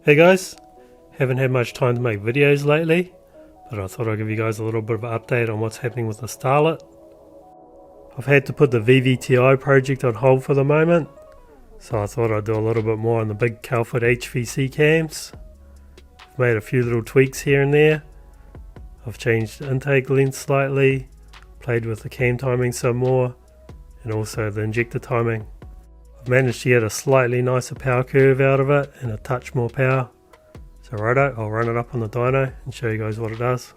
Hey guys, haven't had much time to make videos lately, but I thought I'd give you guys a little bit of an update on what's happening with the Starlet. I've had to put the VVTI project on hold for the moment, so I thought I'd do a little bit more on the big Kelford HVC cams. I've made a few little tweaks here and there. I've changed the intake length slightly, played with the cam timing some more, and also the injector timing. I've managed to get a slightly nicer power curve out of it and a touch more power. So righto, I'll run it up on the dyno and show you guys what it does.